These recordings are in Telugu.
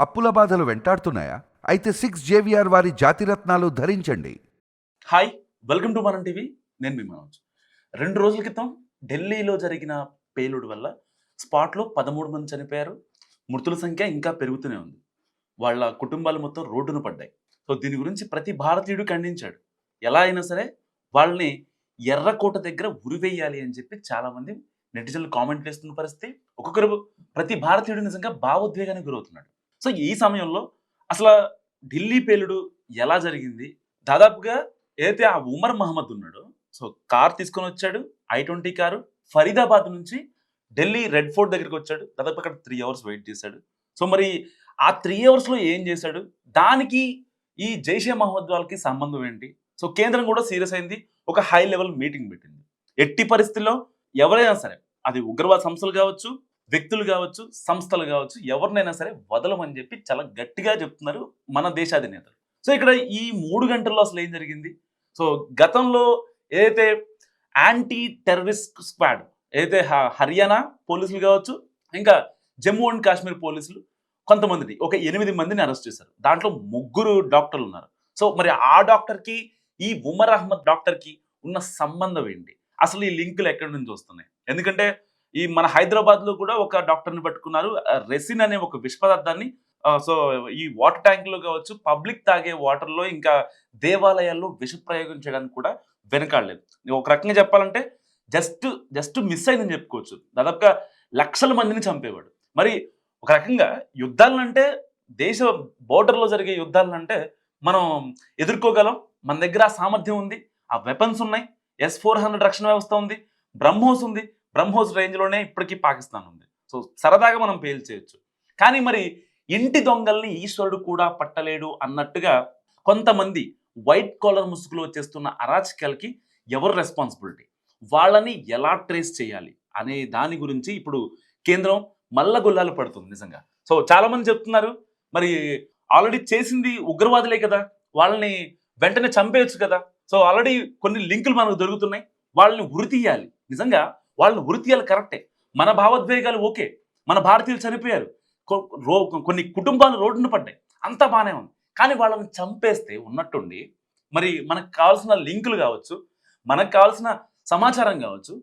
అప్పుల బాధలు వెంటాడుతున్నాయా? అయితే 6 JVR వారి జాతిరత్నాలు ధరించండి. హాయ్, వెల్కమ్ టు మనం టీవీ. నేను మీ మనోజ్. 2 రోజుల క్రితం ఢిల్లీలో జరిగిన పేలుడు వల్ల స్పాట్లో 13 మంది చనిపోయారు. మృతుల సంఖ్య ఇంకా పెరుగుతూనే ఉంది. వాళ్ళ కుటుంబాలు మొత్తం రోడ్డున పడ్డాయి. సో దీని గురించి ప్రతి భారతీయుడు ఖండించాడు. ఎలా అయినా సరే వాళ్ళని ఎర్రకోట దగ్గర ఉరివేయాలి అని చెప్పి చాలామంది నెటిజన్లు కామెంట్లు వేస్తున్న పరిస్థితి. ఒక్కొక్కరు ప్రతి భారతీయుడు నిజంగా భావోద్వేగానికి గురవుతున్నాడు. సో ఈ సమయంలో అసలు ఢిల్లీ పేలుడు ఎలా జరిగింది? దాదాపుగా ఏదైతే ఆ ఉమర్ మహమ్మద్ ఉన్నాడో, సో కార్ తీసుకొని వచ్చాడు. I-20 కారు ఫరీదాబాద్ నుంచి ఢిల్లీ రెడ్ ఫోర్ట్ దగ్గరికి వచ్చాడు. దాదాపు అక్కడ 3 అవర్స్ వెయిట్ చేశాడు. సో మరి ఆ 3 అవర్స్లో ఏం చేశాడు? దానికి ఈ జైషే మహమ్మద్ వాళ్ళకి సంబంధం ఏంటి? సో కేంద్రం కూడా సీరియస్ అయింది. ఒక హై లెవెల్ మీటింగ్ పెట్టింది. ఎట్టి పరిస్థితుల్లో ఎవరైనా సరే, అది ఉగ్రవాద సంస్థలు కావచ్చు, వ్యక్తులు కావచ్చు, సంస్థలు కావచ్చు, ఎవరినైనా సరే వదలమని చెప్పి చాలా గట్టిగా చెప్తున్నారు మన దేశాధినేతలు. సో ఇక్కడ ఈ 3 గంటల్లో అసలు ఏం జరిగింది? సో గతంలో ఏదైతే యాంటీ టెర్రరిస్ట్ స్క్వాడ్, ఏదైతే హర్యానా పోలీసులు కావచ్చు, ఇంకా జమ్మూ అండ్ కాశ్మీర్ పోలీసులు కొంతమందిని, ఒక 8 మందిని అరెస్ట్ చేశారు. దాంట్లో 3 డాక్టర్లు ఉన్నారు. సో మరి ఆ డాక్టర్కి, ఈ ఉమర్ అహ్మద్ డాక్టర్కి ఉన్న సంబంధం ఏంటి? అసలు ఈ లింకులు ఎక్కడి నుంచి వస్తున్నాయి? ఎందుకంటే ఈ మన హైదరాబాద్లో కూడా ఒక డాక్టర్ని పట్టుకున్నారు. రెసిన్ అనే ఒక విష పదార్థాన్ని సో ఈ వాటర్ ట్యాంకులో కావచ్చు, పబ్లిక్ తాగే వాటర్లో, ఇంకా దేవాలయాల్లో విష ప్రయోగం చేయడానికి కూడా వెనకాడలేదు. ఒక రకంగా చెప్పాలంటే జస్ట్ మిస్ అయిందని చెప్పుకోవచ్చు. దాదాపుగా లక్షల మందిని చంపేవాడు. మరి ఒక రకంగా యుద్ధాలంటే, దేశ బోర్డర్లో జరిగే యుద్ధాలంటే మనం ఎదుర్కోగలం. మన దగ్గర ఆ సామర్థ్యం ఉంది, ఆ వెపన్స్ ఉన్నాయి. S-400 రక్షణ వ్యవస్థ ఉంది, బ్రహ్మోస్ ఉంది. బ్రహ్మోస్ రేంజ్లోనే ఇప్పటికీ పాకిస్తాన్ ఉంది. సో సరదాగా మనం పేల్చేయచ్చు. కానీ మరి ఇంటి దొంగల్ని ఈశ్వరుడు కూడా పట్టలేడు అన్నట్టుగా కొంతమంది వైట్ కాలర్ ముసుగులో చేస్తున్న అరాచకాలకి ఎవరు రెస్పాన్సిబిలిటీ? వాళ్ళని ఎలా ట్రేస్ చేయాలి అనే దాని గురించి ఇప్పుడు కేంద్రం మల్లగొల్లాలు పడుతుంది నిజంగా. సో చాలా మంది చెప్తున్నారు, మరి ఆల్రెడీ చేసింది ఉగ్రవాదులే కదా, వాళ్ళని వెంటనే చంపేయచ్చు కదా. సో ఆల్రెడీ కొన్ని లింకులు మనకు దొరుకుతున్నాయి, వాళ్ళని ఉరి తీయాలి. నిజంగా వాళ్ళని ఉరి తీయాలి, కరెక్టే. మన భావోద్వేగాలు ఓకే, మన భారతీయులు చనిపోయారు, కొన్ని కుటుంబాలు రోడ్డున పడ్డాయి, అంతా బాగానే ఉంది. కానీ వాళ్ళని చంపేస్తే ఉన్నట్టుండి మరి మనకు కావాల్సిన లింకులు కావచ్చు, మనకు కావాల్సిన సమాచారం కావచ్చు,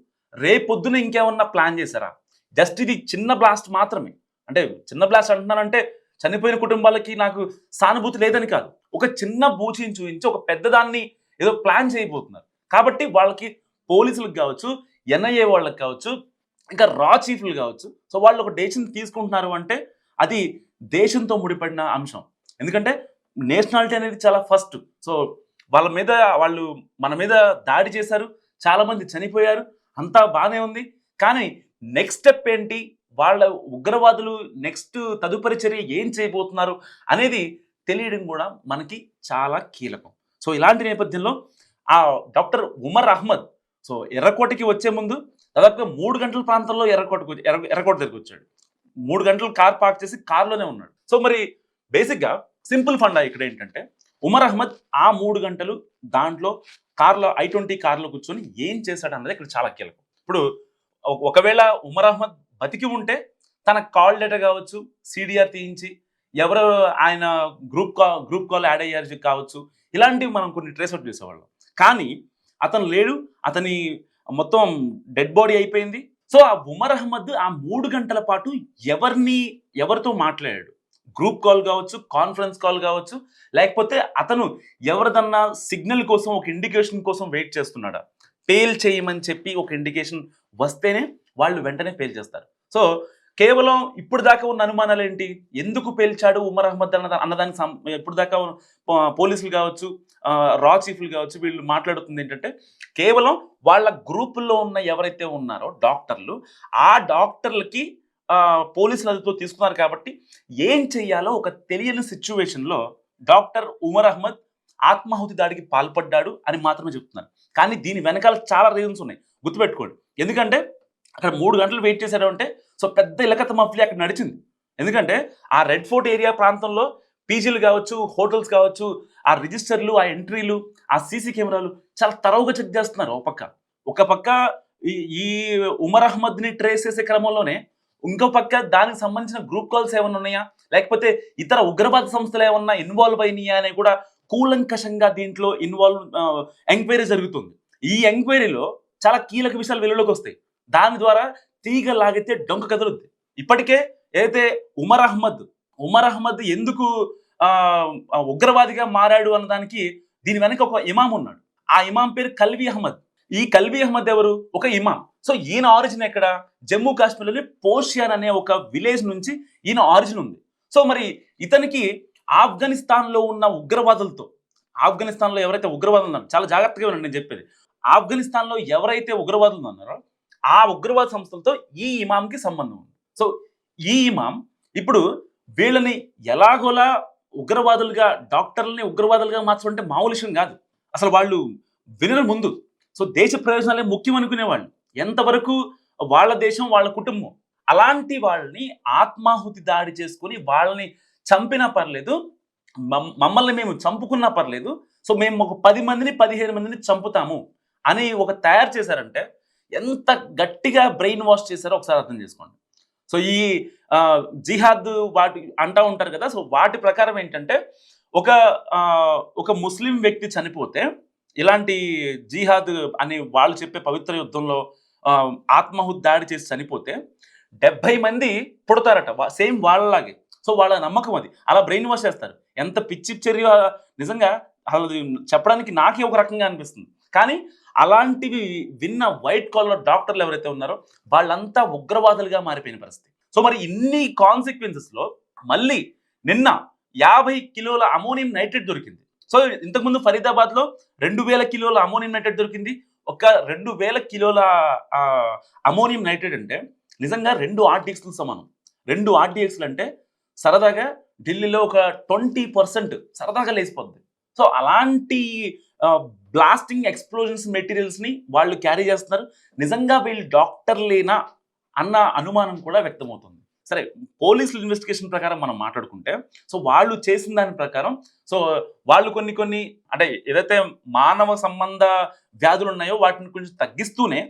రేపొద్దున ఇంకేమన్నా ప్లాన్ చేశారా? జస్ట్ ఇది చిన్న బ్లాస్ట్ మాత్రమే. అంటే చిన్న బ్లాస్ట్ అంటున్నానంటే చనిపోయిన కుటుంబాలకి నాకు సానుభూతి లేదని కాదు. ఒక చిన్న బూచిని చూపించి ఒక పెద్దదాన్ని ఏదో ప్లాన్ చేయబోతున్నారు. కాబట్టి వాళ్ళకి పోలీసులకు కావచ్చు, NIA వాళ్ళకి కావచ్చు, ఇంకా రా చీఫ్లు కావచ్చు, సో వాళ్ళు ఒక డెసిషన్ తీసుకుంటున్నారు అంటే అది దేశంతో ముడిపడిన అంశం. ఎందుకంటే నేషనాలిటీ అనేది చాలా ఫస్ట్. సో వాళ్ళు మన మీద దాడి చేశారు, చాలామంది చనిపోయారు, అంతా బాగానే ఉంది. కానీ నెక్స్ట్ స్టెప్ ఏంటి, వాళ్ళ ఉగ్రవాదులు నెక్స్ట్ తదుపరి చర్య ఏం చేయబోతున్నారు అనేది తెలియడం కూడా మనకి చాలా కీలకం. సో ఇలాంటి నేపథ్యంలో ఆ డాక్టర్ ఉమర్ అహ్మద్ సో ఎర్రకోటకి వచ్చే ముందు దాదాపుగా 3 గంటల ప్రాంతంలో ఎర్రకోట దగ్గరికి వచ్చాడు. 3 గంటలు కార్ పార్క్ చేసి కార్లోనే ఉన్నాడు. సో మరి బేసిక్గా సింపుల్ ఫండా ఇక్కడ ఏంటంటే, ఉమర్ అహ్మద్ ఆ 3 గంటలు దాంట్లో కార్లో I-20 కార్లో కూర్చొని ఏం చేశాడు అన్నది ఇక్కడ చాలా కీలకం. ఇప్పుడు ఒకవేళ ఉమర్ అహ్మద్ బతికి ఉంటే తన కాల్ డేటా కావచ్చు, CDR తీయించి ఎవరు ఆయన గ్రూప్ కాల్ యాడ్ అయ్యారు కావచ్చు, ఇలాంటివి మనం కొన్ని ట్రేస్ అవుట్ చేసేవాళ్ళం. కానీ అతను లేడు, అతని మొత్తం డెడ్ బాడీ అయిపోయింది. సో ఆ ఉమర్ అహ్మద్ ఆ 3 గంటల పాటు ఎవరితో మాట్లాడాడు? గ్రూప్ కాల్ కావచ్చు, కాన్ఫరెన్స్ కాల్ కావచ్చు, లేకపోతే అతను ఎవరిదన్నా సిగ్నల్ కోసం, ఒక ఇండికేషన్ కోసం వెయిట్ చేస్తున్నాడా? పేల్ చేయమని చెప్పి ఒక ఇండికేషన్ వస్తేనే వాళ్ళు వెంటనే పేల్ చేస్తారు. సో కేవలం ఇప్పుడు దాకా ఉన్న అనుమానాలు ఏంటి? ఎందుకు పేల్చాడు ఉమర్ అహ్మద్ అన్నదానికి ఇప్పుడు దాకా పోలీసులు కావచ్చు, రా చీఫ్లు కావచ్చు, వీళ్ళు మాట్లాడుతుంది ఏంటంటే, కేవలం వాళ్ళ గ్రూపుల్లో ఉన్న ఎవరైతే ఉన్నారో డాక్టర్లు, ఆ డాక్టర్లకి పోలీసులు అదుపులో తీసుకున్నారు కాబట్టి ఏం చెయ్యాలో ఒక తెలియని సిచ్యువేషన్లో డాక్టర్ ఉమర్ అహ్మద్ ఆత్మాహుతి దాడికి పాల్పడ్డాడు అని మాత్రమే చెప్తున్నారు. కానీ దీని వెనకాల చాలా రీజన్స్ ఉన్నాయి, గుర్తుపెట్టుకోండి. ఎందుకంటే అక్కడ 3 గంటలు వెయిట్ చేశారు అంటే సో పెద్ద ఇలకత మఫ్లీ అక్కడ నడిచింది. ఎందుకంటే ఆ రెడ్ ఫోర్ట్ ఏరియా ప్రాంతంలో పీజీలు కావచ్చు, హోటల్స్ కావచ్చు, ఆ రిజిస్టర్లు, ఆ ఎంట్రీలు, ఆ CC కెమెరాలు చాలా తరవుగా చెక్ చేస్తున్నారు. ఒక పక్క ఈ ఉమర్ అహ్మద్ని ట్రేస్ చేసే క్రమంలోనే ఇంకో పక్క దానికి సంబంధించిన గ్రూప్ కాల్స్ ఏమైనా ఉన్నాయా, లేకపోతే ఇతర ఉగ్రవాద సంస్థలు ఏమన్నా ఇన్వాల్వ్ అయినాయా అని కూడా కూలంకషంగా దీంట్లో ఎంక్వైరీ జరుగుతుంది. ఈ ఎంక్వైరీలో చాలా కీలక విషయాలు వెలుగులోకి వస్తాయి. దాని ద్వారా తీగ లాగితే డొంక కదులుద్ది. ఇప్పటికే ఏదైతే ఉమర్ అహ్మద్ ఎందుకు ఉగ్రవాదిగా మారాడు అన్నదానికి దీని వెనక ఒక ఇమాం ఉన్నాడు. ఆ ఇమాం పేరు కల్వి అహ్మద్. ఈ కల్వి అహ్మద్ ఎవరు? ఒక ఇమాం. సో ఈయన ఆరిజిన్ ఎక్కడ? జమ్మూ కాశ్మీర్లోని పోషియాన్ అనే ఒక విలేజ్ నుంచి ఈయన ఆరిజిన్ ఉంది. సో మరి ఇతనికి ఆఫ్ఘనిస్తాన్లో ఉన్న ఉగ్రవాదులతో, ఆఫ్ఘనిస్తాన్లో ఎవరైతే ఉగ్రవాదులు ఉన్నారో, చాలా జాగ్రత్తగా వినండి నేను చెప్పేది, ఆఫ్ఘనిస్తాన్లో ఎవరైతే ఉగ్రవాదులు ఉన్నారో ఆ ఉగ్రవాద సంస్థలతో ఈ ఇమాంకి సంబంధం ఉంది. సో ఈ ఇమాం ఇప్పుడు వీళ్ళని ఎలాగోలా ఉగ్రవాదులుగా, డాక్టర్లని ఉగ్రవాదులుగా మార్చడం మామూలు విషయం కాదు. అసలు వాళ్ళు వినరు ముందు. సో దేశ ప్రయోజనాలే ముఖ్యం అనుకునేవాళ్ళు. ఎంతవరకు వాళ్ళ దేశం, వాళ్ళ కుటుంబం. అలాంటి వాళ్ళని ఆత్మాహుతి దాడి చేసుకొని వాళ్ళని చంపినా పర్లేదు, మమ్మల్ని మేము చంపుకున్నా పర్లేదు, సో మేము ఒక 10 మందిని 15 మందిని చంపుతాము అని ఒక తయారు చేశారంటే ఎంత గట్టిగా బ్రెయిన్ వాష్ చేశారో ఒకసారి అర్థం చేసుకోండి. సో ఈ జిహాద్ వాటి అంటూ ఉంటారు కదా. సో వాటి ప్రకారం ఏంటంటే ఒక ముస్లిం వ్యక్తి చనిపోతే, ఇలాంటి జిహాద్ అని వాళ్ళు చెప్పే పవిత్ర యుద్ధంలో ఆత్మాహుతి దాడి చేసి చనిపోతే 70 మంది పుడతారట సేమ్ వాళ్ళలాగే. సో వాళ్ళ నమ్మకం అది. అలా బ్రెయిన్ వాష్ చేస్తారు. ఎంత పిచ్చి చర్య నిజంగా అసలు చెప్పడానికి నాకే ఒక రకంగా అనిపిస్తుంది. కానీ అలాంటివి విన్న వైట్ కాలర్ డాక్టర్లు ఎవరైతే ఉన్నారో వాళ్ళంతా ఉగ్రవాదులుగా మారిపోయిన పరిస్థితి. సో మరి ఇన్ని కాన్సిక్వెన్సెస్లో మళ్ళీ నిన్న 50 కిలోల అమోనియం నైట్రేట్ దొరికింది. సో ఇంతకుముందు ఫరీదాబాద్లో 2000 కిలోల అమోనియం నైట్రేట్ దొరికింది. ఒక 2000 కిలోల అమోనియం నైట్రేట్ అంటే నిజంగా 2 ఆర్డీఎక్స్లు సమానం. 2 ఆర్డీఎక్స్లు అంటే సరదాగా ఢిల్లీలో ఒక 20% సరదాగా లేసిపోద్ది. సో అలాంటి బ్లాస్టింగ్ ఎక్స్ప్లోజన్స్ మెటీరియల్స్ని వాళ్ళు క్యారీ చేస్తున్నారు. నిజంగా వీళ్ళు డాక్టర్లేనా అన్న అనుమానం కూడా వ్యక్తమవుతుంది. సరే, పోలీసుల ఇన్వెస్టిగేషన్ ప్రకారం మనం మాట్లాడుకుంటే, సో వాళ్ళు చేసిన దాని ప్రకారం, సో వాళ్ళు కొన్ని అంటే ఏదైతే మానవ సంబంధ వ్యాధులు ఉన్నాయో వాటిని కొంచెం తగ్గిస్తూనే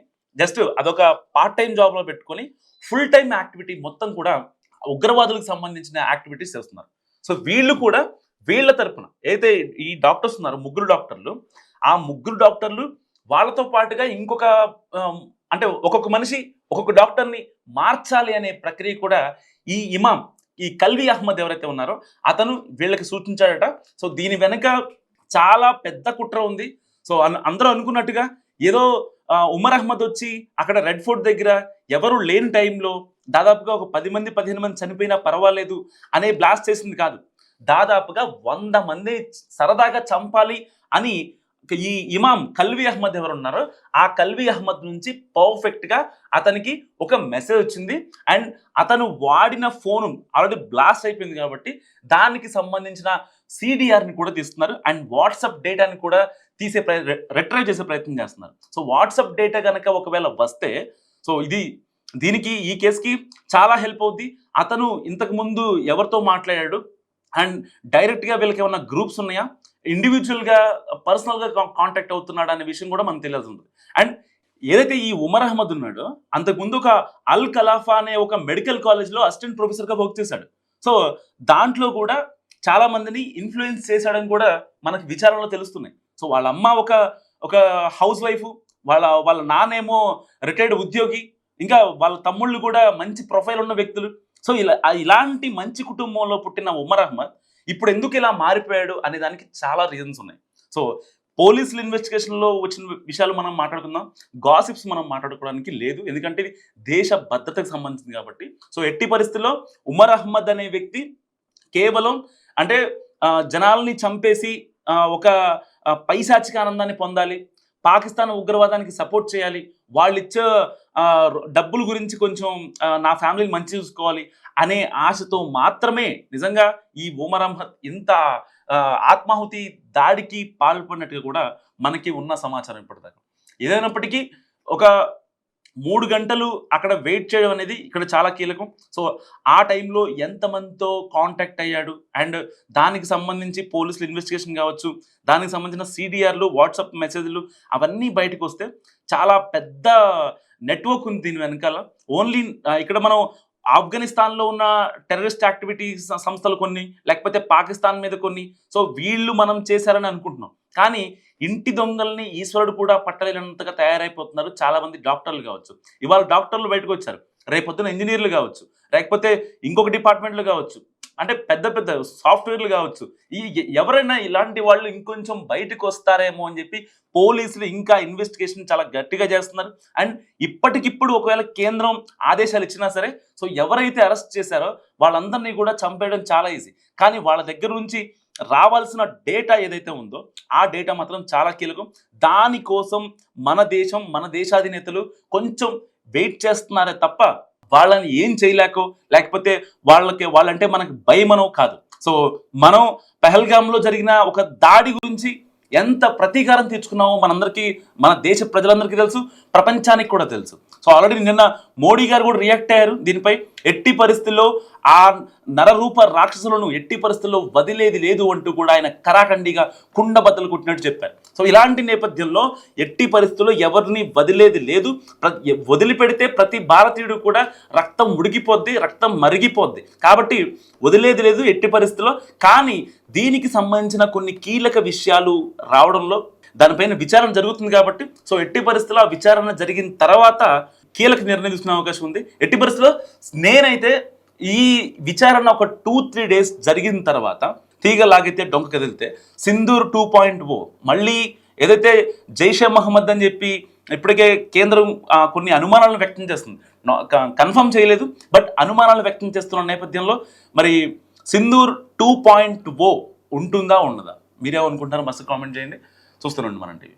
జస్ట్ అదొక పార్ట్ టైం జాబ్లో పెట్టుకొని ఫుల్ టైం యాక్టివిటీ మొత్తం కూడా ఉగ్రవాదులకు సంబంధించిన యాక్టివిటీస్ చేస్తున్నారు. సో వీళ్ళు కూడా వీళ్ళ తరపున ఏదైతే ఈ డాక్టర్స్ ఉన్నారో, 3 డాక్టర్లు, ఆ 3 డాక్టర్లు వాళ్ళతో పాటుగా ఇంకొక అంటే ఒక్కొక్క మనిషి ఒక్కొక్క డాక్టర్ని మార్చాలి అనే ప్రక్రియ కూడా ఈ ఇమాం, ఈ కల్వి అహ్మద్ ఎవరైతే ఉన్నారో అతను వీళ్ళకి సూచించాడట. సో దీని వెనక చాలా పెద్ద కుట్ర ఉంది. సో అందరూ అనుకున్నట్టుగా ఏదో ఉమర్ అహ్మద్ వచ్చి అక్కడ రెడ్ ఫోర్ట్ దగ్గర ఎవరు లేని టైంలో దాదాపుగా ఒక 10 మంది 15 మంది చనిపోయినా పర్వాలేదు అనే బ్లాస్ట్ చేసింది కాదు. దాదాపుగా 100 మంది సరదాగా చంపాలి అని ఈ ఇమాం కల్వి అహ్మద్ ఎవరు ఉన్నారో ఆ కల్వి అహ్మద్ నుంచి పర్ఫెక్ట్గా అతనికి ఒక మెసేజ్ వచ్చింది. అండ్ అతను వాడిన ఫోను ఆల్రెడీ బ్లాస్ట్ అయిపోయింది కాబట్టి దానికి సంబంధించిన సిడిఆర్ని కూడా తీస్తున్నారు. అండ్ వాట్సాప్ డేటాని కూడా రిట్రైవ్ చేసే ప్రయత్నం చేస్తున్నారు. సో వాట్సాప్ డేటా కనుక ఒకవేళ వస్తే, సో దీనికి ఈ కేసుకి చాలా హెల్ప్ అవుద్ది. అతను ఇంతకుముందు ఎవరితో మాట్లాడాడు అండ్ డైరెక్ట్గా వీళ్ళకి ఏమన్నా గ్రూప్స్ ఉన్నాయా, ఇండివిజువల్గా పర్సనల్గా కాంటాక్ట్ అవుతున్నాడు అనే విషయం కూడా మనకు తెలియాల్సి అండ్ ఏదైతే ఈ ఉమర్ అహ్మద్ ఉన్నాడో అంతకుముందు ఒక అల్ ఖలాఫా అనే ఒక మెడికల్ కాలేజ్లో అసిస్టెంట్ ప్రొఫెసర్గా వర్క్ చేశాడు. సో దాంట్లో కూడా చాలా మందిని ఇన్ఫ్లుయెన్స్ చేశాడని కూడా మనకు విచారణలో తెలుస్తున్నాయి. సో వాళ్ళ అమ్మ ఒక హౌస్ వైఫ్, వాళ్ళ నాన్నేమో రిటైర్డ్ ఉద్యోగి, ఇంకా వాళ్ళ తమ్ముళ్ళు కూడా మంచి ప్రొఫైల్ ఉన్న వ్యక్తులు. సో ఇలాంటి మంచి కుటుంబంలో పుట్టిన ఉమర్ అహ్మద్ ఇప్పుడు ఎందుకు ఇలా మారిపోయాడు అనే దానికి చాలా రీజన్స్ ఉన్నాయి. సో పోలీసుల ఇన్వెస్టిగేషన్లో వచ్చిన విషయాలు మనం మాట్లాడుకుందాం, గాసిప్స్ మనం మాట్లాడుకోవడానికి లేదు, ఎందుకంటే ఇది దేశ భద్రతకు సంబంధించింది కాబట్టి. సో ఎట్టి పరిస్థితుల్లో ఉమర్ అహ్మద్ అనే వ్యక్తి కేవలం అంటే జనాల్ని చంపేసి ఒక పైశాచిక ఆనందాన్ని పొందాలి, పాకిస్తాన్ ఉగ్రవాదానికి సపోర్ట్ చేయాలి, వాళ్ళు ఇచ్చే డబ్బుల గురించి కొంచెం నా ఫ్యామిలీని మంచి చూసుకోవాలి అనే ఆశతో మాత్రమే నిజంగా ఈ ఉమర్ అహ్మద్ ఇంత ఆత్మాహుతి దాడికి పాల్పడినట్టుగా కూడా మనకి ఉన్న సమాచారం ఇప్పటిదాకా. ఏదైనప్పటికీ ఒక 3 గంటలు అక్కడ వెయిట్ చేయడం అనేది ఇక్కడ చాలా కీలకం. సో ఆ టైంలో ఎంతమందితో కాంటాక్ట్ అయ్యాడు అండ్ దానికి సంబంధించి పోలీసులు ఇన్వెస్టిగేషన్ కావచ్చు, దానికి సంబంధించిన సిడిఆర్లు, వాట్సాప్ మెసేజ్లు అవన్నీ బయటకు వస్తే చాలా పెద్ద నెట్వర్క్ ఉంది దీని వెనకాల. ఓన్లీ ఇక్కడ మనం ఆఫ్ఘనిస్తాన్లో ఉన్న టెర్రరిస్ట్ యాక్టివిటీస్ సంస్థలు కొన్ని, లేకపోతే పాకిస్తాన్ మీద కొన్ని, సో వీళ్ళు మనం చేశారని అనుకుంటున్నాం. కానీ ఇంటి దొంగల్ని ఈశ్వరుడు కూడా పట్టలేనంతగా తయారైపోతున్నారు చాలా మంది డాక్టర్లు కావచ్చు. ఇవాళ డాక్టర్లు బయటకు వచ్చారు, రేపొద్దున ఇంజనీర్లు కావచ్చు, లేకపోతే ఇంకొక డిపార్ట్మెంట్లు కావచ్చు, అంటే పెద్ద పెద్ద సాఫ్ట్వేర్లు కావచ్చు. ఎవరైనా ఇలాంటి వాళ్ళు ఇంకొంచెం బయటకు వస్తారేమో అని చెప్పి పోలీసులు ఇంకా ఇన్వెస్టిగేషన్ చాలా గట్టిగా చేస్తున్నారు. అండ్ ఇప్పటికిప్పుడు ఒకవేళ కేంద్రం ఆదేశాలు ఇచ్చినా సరే, సో ఎవరైతే అరెస్ట్ చేశారో వాళ్ళందరినీ కూడా చంపేయడం చాలా ఈజీ. కానీ వాళ్ళ దగ్గర నుంచి రావాల్సిన డేటా ఏదైతే ఉందో ఆ డేటా మాత్రం చాలా కీలకం. దానికోసం మన దేశం, మన దేశాధినేతలు కొంచెం వెయిట్ చేస్తున్నారే తప్ప వాళ్ళని ఏం చేయలేకో, లేకపోతే వాళ్ళంటే మనకి భయమనో కాదు. సో మనం పెహల్గామ్లో జరిగిన ఒక దాడి గురించి ఎంత ప్రతీకారం తీర్చుకున్నామో మనందరికీ, మన దేశ ప్రజలందరికీ తెలుసు, ప్రపంచానికి కూడా తెలుసు. సో ఆల్రెడీ నిన్న మోడీ గారు కూడా రియాక్ట్ అయ్యారు దీనిపై. ఎట్టి పరిస్థితుల్లో ఆ నరరూప రాక్షసులను ఎట్టి పరిస్థితుల్లో వదిలేది లేదు అంటూ కూడా ఆయన కరాఖండిగా కుండబద్దలు కొట్టినట్టు చెప్పారు. సో ఇలాంటి నేపథ్యంలో ఎట్టి పరిస్థితుల్లో ఎవరిని వదిలేది లేదు. వదిలిపెడితే ప్రతి భారతీయుడు కూడా రక్తం ఉడికిపోద్ది, రక్తం మరిగిపోద్ది. కాబట్టి వదిలేది లేదు ఎట్టి పరిస్థితుల్లో. కానీ దీనికి సంబంధించిన కొన్ని కీలక విషయాలు రావడంలో దానిపైన విచారణ జరుగుతుంది కాబట్టి, సో ఎట్టి పరిస్థితుల్లో ఆ విచారణ జరిగిన తర్వాత కీలక నిర్ణయం తీసుకునే అవకాశం ఉంది. ఎట్టి పరిస్థితుల్లో నేనైతే ఈ విచారణ ఒక 2-3 డేస్ జరిగిన తర్వాత తీగ లాగితే డొంక కదిలితే సింధూర్ 2.0 మళ్ళీ ఏదైతే జైషే మహమ్మద్ అని చెప్పి ఇప్పటికే కేంద్రం కొన్ని అనుమానాలను వ్యక్తం చేస్తుంది, కన్ఫర్మ్ చేయలేదు, బట్ అనుమానాలు వ్యక్తం చేస్తున్న నేపథ్యంలో మరి సింధూర్ 2.0 ఉంటుందా ఉండదా? మీరేమనుకుంటారో మస్తు కామెంట్ చేయండి. చూస్తూనండి మన టీవీ.